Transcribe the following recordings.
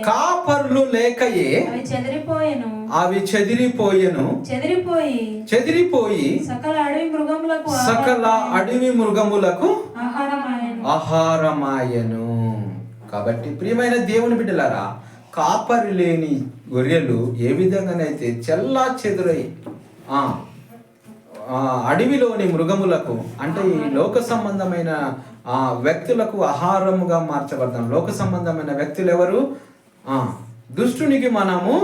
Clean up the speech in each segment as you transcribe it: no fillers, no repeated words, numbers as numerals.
కాపర్లు లేకయే అవి చెదిరిపోయి సకల అడవి మృగములకు ఆహారమాయను. కాబట్టి ప్రియమైన దేవుని బిడ్డలారా, కాపరి లేని గొర్రెలు ఏ విధంగానైతే చెల్లా చెదురై అడవిలోని మృగములకు, అంటే ఈ లోక సంబంధమైన వ్యక్తులకు ఆహారముగా మార్చబడతాం. లోక సంబంధమైన వ్యక్తులు ఎవరు? దుష్టునికి మనము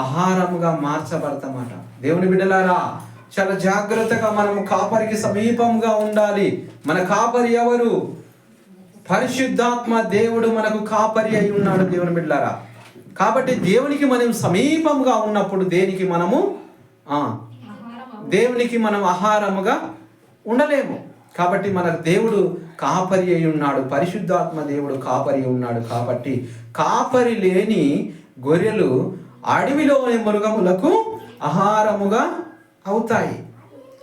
ఆహారముగా మార్చబడతామట. దేవుని బిడ్డలారా, చాలా జాగ్రత్తగా మనము కాపరికి సమీపంగా ఉండాలి. మన కాపరి ఎవరు? పరిశుద్ధాత్మ దేవుడు మనకు కాపరి అయి ఉన్నాడు. దేవుని బిడ్డలారా, కాబట్టి దేవునికి మనం సమీపంగా ఉన్నప్పుడు దేవునికి మనం ఆహారముగా ఉండలేము. కాబట్టి మన దేవుడు కాపరి అయి ఉన్నాడు, పరిశుద్ధాత్మ దేవుడు కాపరి ఉన్నాడు. కాబట్టి కాపరి లేని గొర్రెలు అడవిలోని మృగములకు ఆహారముగా అవుతాయి.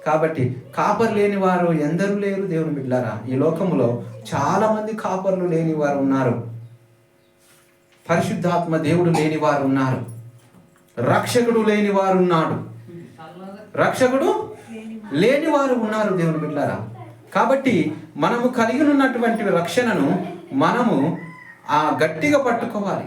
కాబట్టి కాపరి లేని వారు ఎందరూ లేరు దేవుని బిడ్డలారా. ఈ లోకములో చాలా మంది కాపర్లు లేని వారు ఉన్నారు, పరిశుద్ధాత్మ దేవుడు లేని వారు ఉన్నారు, రక్షకుడు లేని వారు ఉన్నాడు, రక్షకుడు లేని వారు ఉన్నారు దేవుని బిడ్డలారా. కాబట్టి మనము కలిగి ఉన్నటువంటి రక్షణను మనము గట్టిగా పట్టుకోవాలి.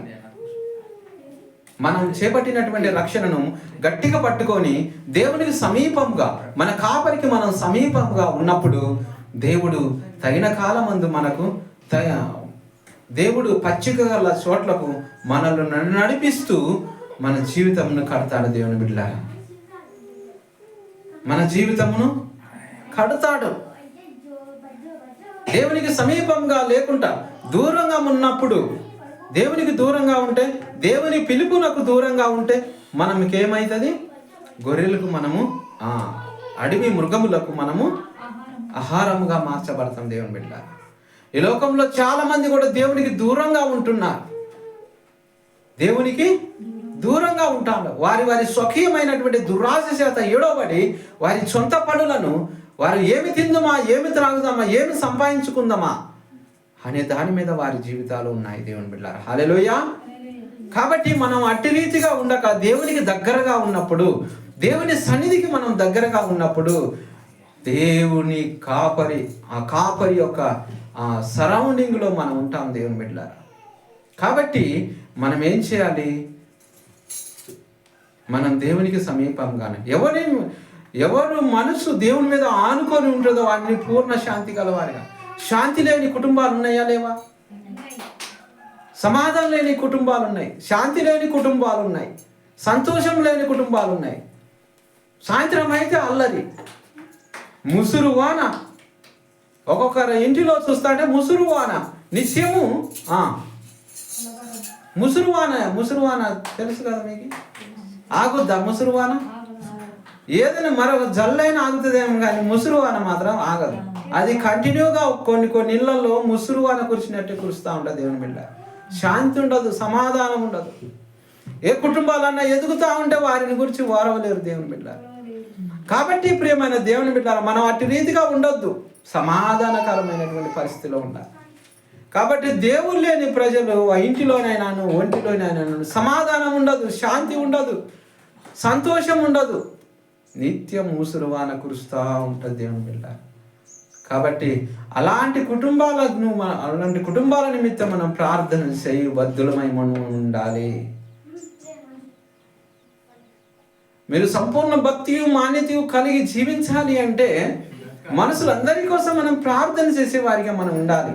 మనం చేపట్టినటువంటి రక్షణను గట్టిగా పట్టుకొని దేవునికి సమీపంగా, మన కాపరికి మనం సమీపంగా ఉన్నప్పుడు దేవుడు తగిన కాలమందు మనకు దేవుడు పచ్చిక గల చోట్లకు మనల్ని నడిపిస్తూ మన జీవితమును కడతాడు. దేవుని బిడ్డలారా, మన జీవితమును కడతాడు. దేవునికి సమీపంగా లేకుండా దూరంగా ఉన్నప్పుడు, దేవునికి దూరంగా ఉంటే, దేవుని పిలుపునకు దూరంగా ఉంటే మనకేమవుతుంది? గొర్రెలకు మనము అడవి మృగములకు మనము ఆహారముగా మార్చబడతాం. దేవుని బిడ్డలారా, ఈ లోకంలో చాలా మంది కూడా దేవునికి దూరంగా ఉంటున్నారు, దేవునికి దూరంగా ఉంటారు. వారి స్వకీయమైనటువంటి దురాశ చేత ఏడవబడి వారి సొంత పనులను, వారు ఏమి తిందామా, ఏమి త్రాగుదామా, ఏమి సంపాదించుకుందామా అనే దాని మీద వారి జీవితాలు ఉన్నాయి. దేవుని బిడ్డలారా, హల్లెలూయా. కాబట్టి మనం అట్టి రీతిగా ఉండక దేవునికి దగ్గరగా ఉన్నప్పుడు, దేవుని సన్నిధికి మనం దగ్గరగా ఉన్నప్పుడు దేవుని కాపరి, ఆ కాపరి యొక్క సరౌండింగ్లో మనం ఉంటాం దేవుని బిడ్డలారా. కాబట్టి మనం ఏం చేయాలి? మనం దేవునికి సమీపంగానే, ఎవరు మనసు దేవుని మీద ఆనుకొని ఉంటుందో వారిని పూర్ణ శాంతి గలవారిగా. శాంతి లేని కుటుంబాలు ఉన్నాయా? లేవా? సమాధానం లేని కుటుంబాలు ఉన్నాయి, శాంతి లేని కుటుంబాలు ఉన్నాయి, సంతోషం లేని కుటుంబాలు ఉన్నాయి. సాయంత్రం అయితే అల్లరి, ముసురు వాన, ఒక్కొక్కరు ఇంటిలో చూస్తాంటే ముసురు వాన నిత్యము. ముసురు వాన తెలుసు కదా మీకు? ఆగుద్దా ముసురు వాన? ఏదైనా మరొక జల్లైనా ఆగుతుందేమో కానీ ముసురు వాన మాత్రం ఆగదు. అది కంటిన్యూగా కొన్ని ఇళ్లలో ముసురు వాన కురిచినట్టు కురుస్తూ ఉంటుంది దేవుని బిడ్డ. శాంతి ఉండదు, సమాధానం ఉండదు. ఏ కుటుంబాలన్నా ఎదుగుతూ ఉంటే వారిని గురించి వారవలేరు దేవుని బిడ్డ. కాబట్టి ప్రియమైన దేవుని బిడ్డ, మనం అట్టి రీతిగా ఉండొద్దు, సమాధానకరమైనటువంటి పరిస్థితిలో ఉండాలి. కాబట్టి దేవుడు లేని ప్రజలు ఇంటిలోనైనాను ఒంటిలోనైనాను సమాధానం ఉండదు, శాంతి ఉండదు, సంతోషం ఉండదు, నిత్యం ముసురువాన కురుస్తూ ఉంటుంది దేవుని బిడ్డ. కాబట్టి అలాంటి కుటుంబాల నిమిత్తం మనం ప్రార్థన చేయి బద్దులమై మనం ఉండాలి. మీరు సంపూర్ణ భక్తియు మాన్యతయు కలిగి జీవించాలి అంటే మనుషులందరి కోసం మనం ప్రార్థన చేసేవారిగా మనం ఉండాలి,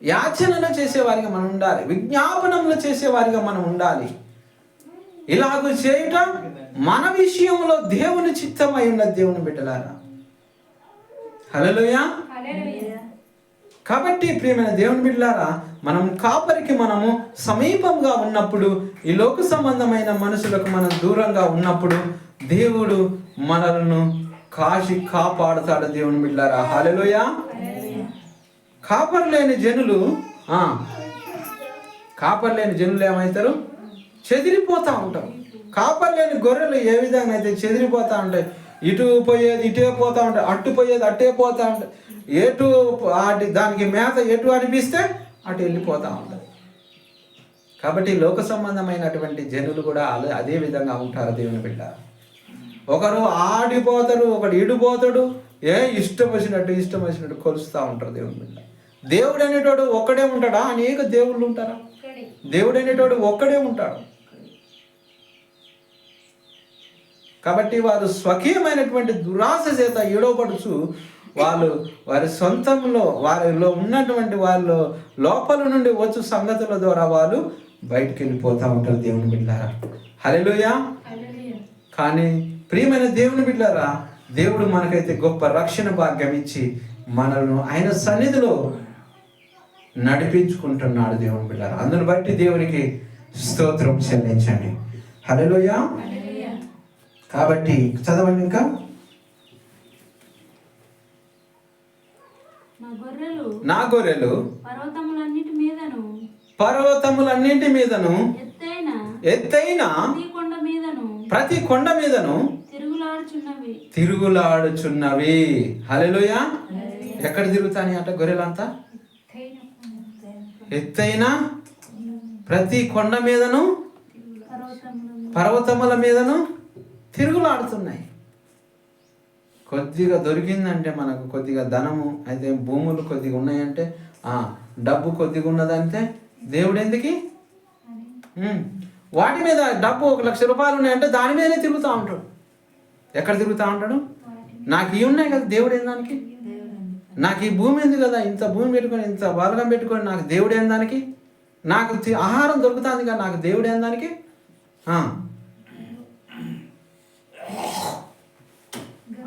యాచనలు చేసేవారిగా మనం ఉండాలి, విజ్ఞాపనలు చేసేవారిగా మనం ఉండాలి. ఇలాగ చేయటం మన విషయంలో దేవుని చిత్తమై ఉన్నది దేవుని బిడ్డలారా. హల్లెలూయా. కాబట్టి ప్రియమైన దేవుని బిడ్డలారా, మనం కాపరికి మనము సమీపంగా ఉన్నప్పుడు, ఈ లోక సంబంధమైన మనుషులకు మనం దూరంగా ఉన్నప్పుడు దేవుడు మనలను కాపాడుతాడు దేవుని బిడ్డలారా. హల్లెలూయా. కాపరి లేని జనులు ఏమవుతారు? చెదిరిపోతూ ఉంటారు. కాపరి లేని గొర్రెలు ఏ విధంగా అయితే చెదిరిపోతూ ఉంటాయి, ఇటు పోయేది ఇటే పోతూ ఉంటాయి, అట్టు పోయేది అట్టే పోతూ ఉంటాయి, దానికి మేత ఎటు అనిపిస్తే అటు వెళ్ళిపోతూ ఉంటుంది. కాబట్టి లోక సంబంధమైనటువంటి జనులు కూడా అదే విధంగా ఉంటారు దేవుని బిడ్డ. ఒకరు ఆడిపోతాడు, ఒకడు ఈడిపోతాడు, ఇష్టం వచ్చినట్టు కొలుస్తూ ఉంటారు దేవుని బిడ్డ. దేవుడు అనేటోడు ఒక్కడే ఉంటాడా? అనేక దేవుళ్ళు ఉంటారా? దేవుడు అనేటోడు ఒక్కడే ఉంటాడు. కాబట్టి వారు స్వకీయమైనటువంటి దురాశ చేత ఈడవబడుచు వారి సొంతంలో వారిలో ఉన్నటువంటి వాళ్ళ లోపల నుండి వచ్చు సంగతుల ద్వారా వాళ్ళు బయటికి వెళ్ళిపోతూ ఉంటారు దేవుని బిడ్డారా. హల్లెలూయా. కానీ ప్రియమైన దేవుని బిడ్డారా, దేవుడు మనకైతే గొప్ప రక్షణ భాగ్యం ఇచ్చి మనల్ని ఆయన సన్నిధిలో నడిపించుకుంటున్నాడు దేవుని బిడ్డారా. అందుని బట్టి దేవునికి స్తోత్రం చెల్లించండి. హల్లెలూయా. కాబట్టి చదవండి ఇంకా. నా గొర్రెలు పర్వతములన్నింటి మీదను ఎత్తైన ప్రతి కొండ మీదను తిరుగులాడుచున్నవి. హల్లెలూయా. ఎక్కడ తిరుగుతాని అంట గొర్రెలంతా? ఎత్తైన ప్రతి కొండ మీదను పర్వతముల మీదను తిరుగులాడుతున్నాయి. కొద్దిగా దొరికిందంటే మనకు కొద్దిగా ధనము అయితే, భూములు కొద్దిగా ఉన్నాయంటే, డబ్బు కొద్దిగా ఉన్నదంటే దేవుడు ఎందుకు వాటి మీద డబ్బు 1,00,000 రూపాయలు ఉన్నాయంటే దాని మీదనే తిరుగుతూ ఉంటాడు. ఎక్కడ తిరుగుతూ ఉంటాడు? నాకు ఇవి ఉన్నాయి కదా, దేవుడు ఏం దానికి? నాకు ఈ భూమి ఉంది కదా, ఇంత భూమి పెట్టుకొని ఇంత బలగం పెట్టుకొని నాకు దేవుడు ఏం దానికి? నాకు ఆహారం దొరుకుతుంది కదా, నాకు దేవుడు ఏం దానికి?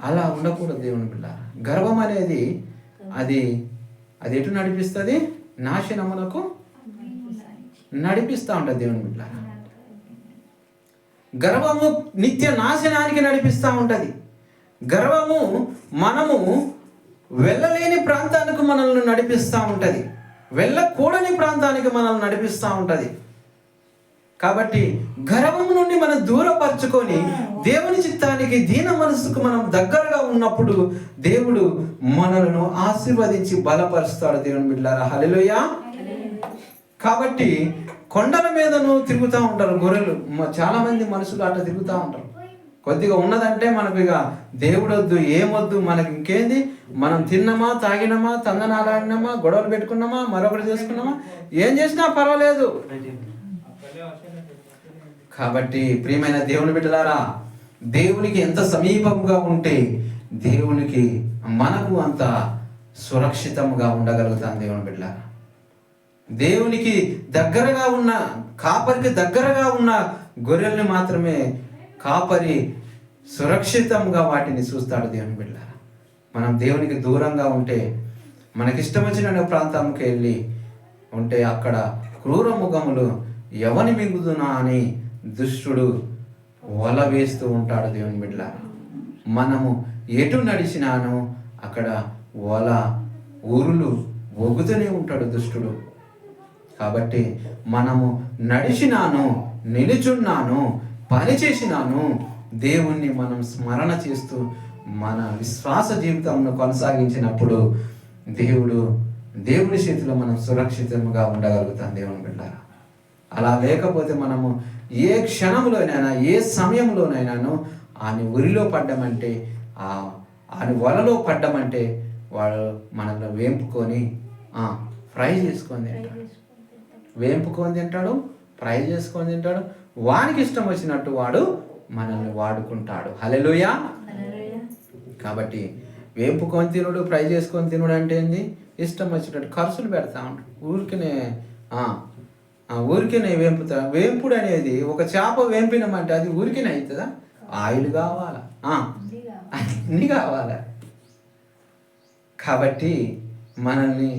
అలా ఉండకూడదు దేవుని బిడ్డ. గర్వం అనేది అది ఎటు నడిపిస్తుంది? నాశనమునకు నడిపిస్తూ ఉంటుంది దేవుని బిడ్డ. గర్వము నిత్య నాశనానికి నడిపిస్తూ ఉంటుంది. గర్వము మనము వెళ్ళలేని ప్రాంతానికి మనల్ని నడిపిస్తూ ఉంటుంది, వెళ్ళకూడని ప్రాంతానికి మనల్ని నడిపిస్తూ ఉంటుంది. కాబట్టి గర్వం నుండి మనం దూరపరచుకొని దేవుని చిత్తానికి, దీన మనసుకు మనం దగ్గరగా ఉన్నప్పుడు దేవుడు మనలను ఆశీర్వదించి బలపరుస్తాడు దేవుని బిడ్డలారా. హల్లెలూయా. కాబట్టి కొండల మీదను తిరుగుతూ ఉంటారు గొర్రెలు. చాలా మంది మనుషులు అట్లా తిరుగుతూ ఉంటారు. కొద్దిగా ఉన్నదంటే మనకు ఇక దేవుడొద్దు, ఏమొద్దు, మనకి ఇంకేంది, మనం తిన్నామా, తాగినామా, తందనాలాడినామా, గొడవలు పెట్టుకున్నామా, మరొకటి చేసుకున్నామా, ఏం చేసినా పర్వాలేదు. కాబట్టి ప్రియమైన దేవుని బిడ్డలారా, దేవునికి ఎంత సమీపంగా ఉంటే దేవునికి మనకు అంత సురక్షితంగా ఉండగలుగుతాం దేవుని బిడ్డలారా. దేవునికి దగ్గరగా ఉన్న, కాపరికి దగ్గరగా ఉన్న గొర్రెల్ని మాత్రమే కాపరి సురక్షితంగా వాటిని చూస్తాడు దేవుని బిడ్డలారా. మనం దేవునికి దూరంగా ఉంటే, మనకిష్టం వచ్చిన ప్రాంతంకి వెళ్ళి ఉంటే అక్కడ క్రూర ముఖములు ఎవని మింగుదునా అని దుష్టుడు వల వేస్తూ ఉంటాడు దేవుని బిడ్డలారా. మనము ఎటు నడిచినానో అక్కడ వల ఊరులు ఒగుతూనే ఉంటాడు దుష్టుడు. కాబట్టి మనము నడిచినాను, నిలుచున్నాను, పని చేసినాను, దేవుణ్ణి మనం స్మరణ చేస్తూ మన విశ్వాస జీవితంను కొనసాగించినప్పుడు దేవుని చేతిలో మనం సురక్షితంగా ఉండగలుగుతాం దేవుని బిడ్డలారా. అలా లేకపోతే మనము ఏ క్షణంలోనైనా, ఏ సమయంలోనైనాను ఆయన ఉరిలో పడ్డమంటే, ఆయన వలలో పడ్డమంటే వాడు మనల్ని వేంపుకొని ఫ్రై చేసుకొని తింటాడు. వేంపుకొని తింటాడు, ఫ్రై చేసుకొని తింటాడు. వానికి ఇష్టం వచ్చినట్టు వాడు మనల్ని వాడుకుంటాడు. హల్లెలూయా. కాబట్టి వేంపుకొని తినుడు, ఫ్రై చేసుకొని తినుడు అంటే ఏంది? ఇష్టం వచ్చినట్టు ఖర్చులు పెడతా ఉంటాడు. ఊరికినే వేంపుతా. వేంపుడు అనేది, ఒక చేప వేంపినామంటే అది ఊరికినే అవుతుందా? ఆయిల్ కావాలా, అన్నీ కావాలా. కాబట్టి మనల్ని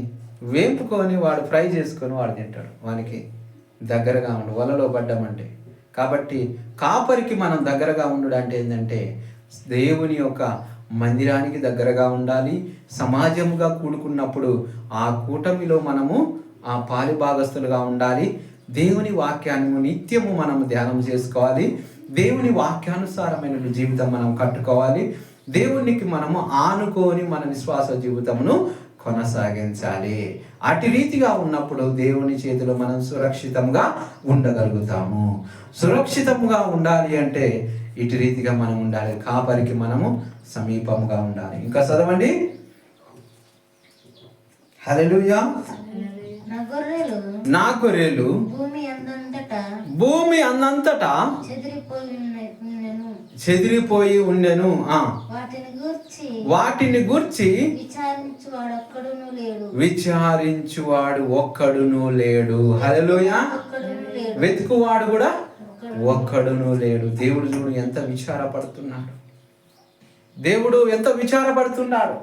వేంపుకొని వాడు ఫ్రై చేసుకొని వాడు తింటాడు. వానికి దగ్గరగా ఉండు, వలలో పడ్డామంటే. కాబట్టి కాపరికి మనం దగ్గరగా ఉండు అంటే ఏంటంటే, దేవుని యొక్క మందిరానికి దగ్గరగా ఉండాలి. సమాజముగా కూడుకున్నప్పుడు ఆ కూటమిలో మనము ఆ పాలిభాగస్తులుగా ఉండాలి. దేవుని వాక్యాన్ని నిత్యము మనము ధ్యానం చేసుకోవాలి. దేవుని వాక్యానుసారమైన జీవితం మనం కట్టుకోవాలి. దేవునికి మనము ఆనుకొని మన విశ్వాస జీవితమును కొనసాగించాలి. అటు రీతిగా ఉన్నప్పుడు దేవుని చేతిలో మనం సురక్షితంగా ఉండగలుగుతాము. సురక్షితంగా ఉండాలి అంటే ఇటు రీతిగా మనం ఉండాలి. కాపరికి మనము సమీపంగా ఉండాలి. ఇంకా చదవండి. హల్లెలూయా. నా గొర్రెలు భూమి అందంతటా చెదిరిపోయి ఉండెను. వాటిని గూర్చి విచారించువాడు ఒక్కడును లేడు. హల్లెలూయా. వెతుకువాడు కూడా ఒక్కడును లేడు. దేవుడు చూడు ఎంత విచారపడుతున్నాడు. దేవుడు ఎంత విచారపడుతున్నాడు.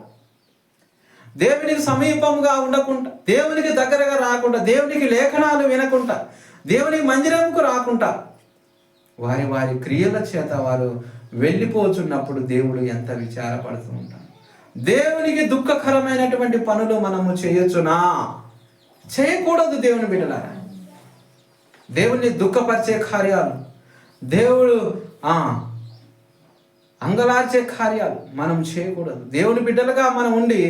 దేవునికి సమీపంగా ఉండకుండా, దేవునికి దగ్గరగా రాకుండా, దేవునికి లేఖనాలు వినకుండా, దేవునికి మందిరంకు రాకుండా వారి వారి క్రియల చేత వారు వెళ్ళిపోతున్నప్పుడు దేవుడు ఎంత విచారపడుతూ ఉంటాడు. దేవునికి దుఃఖకరమైనటువంటి పనులు మనము చేయొచ్చునా? చేయకూడదు. దేవుని బిడ్డలారా, దేవుని దుఃఖపరిచే కార్యాలు, దేవుడు అంగలార్చే కార్యాలు మనం చేయకూడదు. దేవుని బిడ్డలుగా మనం ఉండి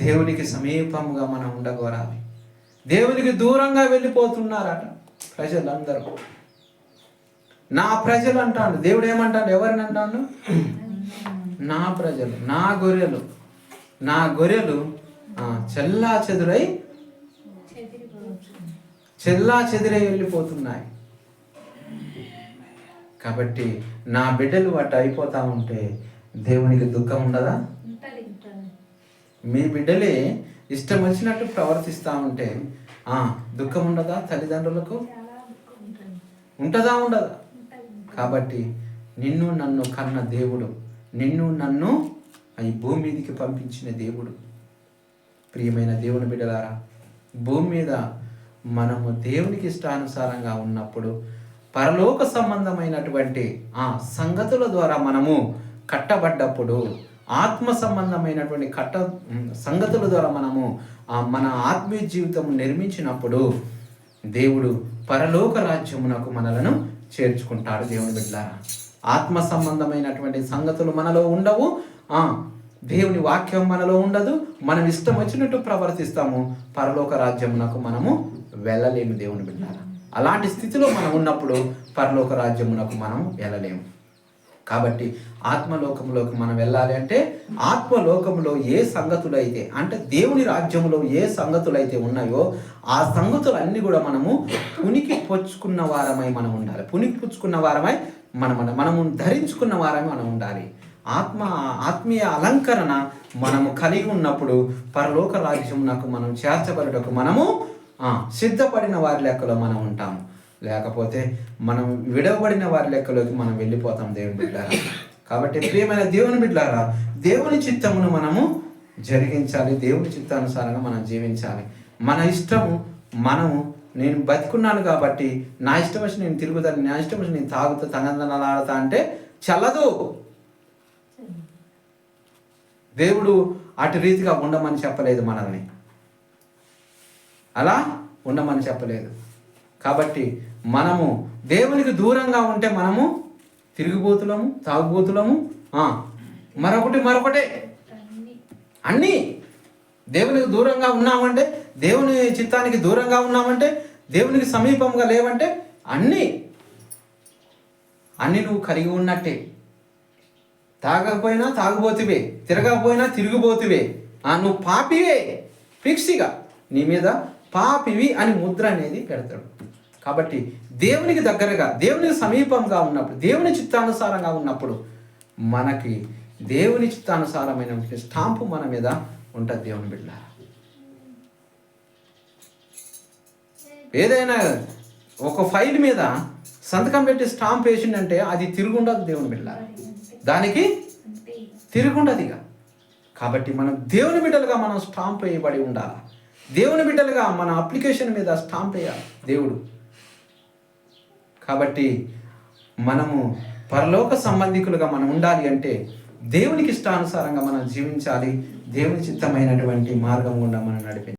దేవునికి సమీపంగా మనం ఉండగోరాలి. దేవునికి దూరంగా వెళ్ళిపోతున్నారట ప్రజలందరూ. నా ప్రజలు అంటాడు. దేవుడు ఏమంటాడు? ఎవరిని అంటాడు? నా ప్రజలు, నా గొర్రెలు. నా గొర్రెలు చెల్లా చెదిరై వెళ్ళిపోతున్నాయి. కాబట్టి నా బిడ్డలు అటు అయిపోతా ఉంటే దేవునికి దుఃఖం ఉండదా? మీ బిడ్డలే ఇష్టం వచ్చినట్టు ప్రవర్తిస్తూ ఉంటే దుఃఖం ఉండదా? తల్లిదండ్రులకు ఉంటుందా? ఉండదా? కాబట్టి నిన్ను నన్ను కన్న దేవుడు, నిన్ను నన్ను ఈ భూమి మీదకి పంపించిన దేవుడు. ప్రియమైన దేవుని బిడ్డలారా, భూమి మీద మనము దేవునికి ఇష్టానుసారంగా ఉన్నప్పుడు పరలోక సంబంధమైనటువంటి సంగతుల ద్వారా మనము కట్టబడ్డప్పుడు, ఆత్మ సంబంధమైనటువంటి సంగతుల ద్వారా మనము మన ఆత్మీయ జీవితం నిర్మించినప్పుడు దేవుడు పరలోక రాజ్యమునకు మనలను చేర్చుకుంటాడు. దేవుని బిడ్డలారా, ఆత్మ సంబంధమైనటువంటి సంగతులు మనలో ఉండవు. దేవుని వాక్యం మనలో ఉండదు. మనం ఇష్టం వచ్చినట్టు ప్రవర్తిస్తాము. పరలోక రాజ్యమునకు మనము వెళ్ళలేము. దేవుని బిడ్డలారా, అలాంటి స్థితిలో మనం ఉన్నప్పుడు పరలోక రాజ్యమునకు మనం వెళ్ళలేము. కాబట్టి ఆత్మలోకంలోకి మనం వెళ్ళాలి అంటే ఆత్మలోకంలో ఏ సంగతులు అయితే, అంటే దేవుని రాజ్యంలో ఏ సంగతులు అయితే ఉన్నాయో ఆ సంగతులన్నీ కూడా మనము పునికి పుచ్చుకున్న వారమై మనం ఉండాలి. పునికి పుచ్చుకున్న వారమై మనము ధరించుకున్న వారమై మనం ఉండాలి. ఆత్మీయ అలంకరణ మనము కలిగి ఉన్నప్పుడు పరలోక రాజ్యమునకు మనం చేర్చబడటకు మనము సిద్ధపడిన వారి లెక్కలో మనం ఉంటాము. లేకపోతే మనం విడవబడిన వారి లెక్కలోకి మనం వెళ్ళిపోతాం. దేవుని బిడ్డలారా, కాబట్టి ప్రియమైన దేవుని బిడ్డలారా, దేవుని చిత్తమును మనము జరిగించాలి. దేవుని చిత్తానుసారంగా మనం జీవించాలి. మన ఇష్టము నేను బతికున్నాను కాబట్టి నా ఇష్టం వచ్చి నేను తిరుగుతాను, నా ఇష్టం వచ్చి నేను తాగుతా, తనందనలాడతా అంటే చల్లదు. దేవుడు అటు రీతిగా ఉండమని చెప్పలేదు. మనల్ని అలా ఉండమని చెప్పలేదు. కాబట్టి మనము దేవునికి దూరంగా ఉంటే మనము తిరిగిపోతులము, తాగుబోతులము, మరొకటే అన్నీ. దేవునికి దూరంగా ఉన్నామంటే, దేవుని చిత్తానికి దూరంగా ఉన్నామంటే, దేవునికి సమీపంగా లేవంటే అన్నీ నువ్వు కలిగి ఉన్నట్టే. తాగకపోయినా తాగుబోతువే, తిరగకపోయినా తిరిగిపోతువే, నువ్వు పాపివే. ఫిక్స్గా నీ మీద పాపివి అని ముద్ర అనేది పెడతాడు. కాబట్టి దేవునికి దగ్గరగా, దేవునికి సమీపంగా ఉన్నప్పుడు, దేవుని చిత్తానుసారంగా ఉన్నప్పుడు మనకి దేవుని చిత్తానుసారమైన స్టాంపు మన మీద ఉంటుంది. దేవుని బిడ్డ, ఏదైనా ఒక ఫైల్ మీద సంతకం పెట్టి స్టాంప్ వేసిందంటే అది తిరుగుండదు. దేవుని బిడ్డ, దానికి తిరుగుండదు ఇక. కాబట్టి మనం దేవుని బిడ్డలుగా మనం స్టాంప్ వేయబడి ఉండాలి. దేవుని బిడ్డలుగా మన అప్లికేషన్ మీద స్టాంప్ వేయాలి దేవుడు. కాబట్టి మనము పరలోక సంబంధికులుగా మనం ఉండాలి అంటే దేవునికి ఇష్టానుసారంగా మనం జీవించాలి. దేవుని చిత్తమైనటువంటి మార్గం గుండా మనం నడిపే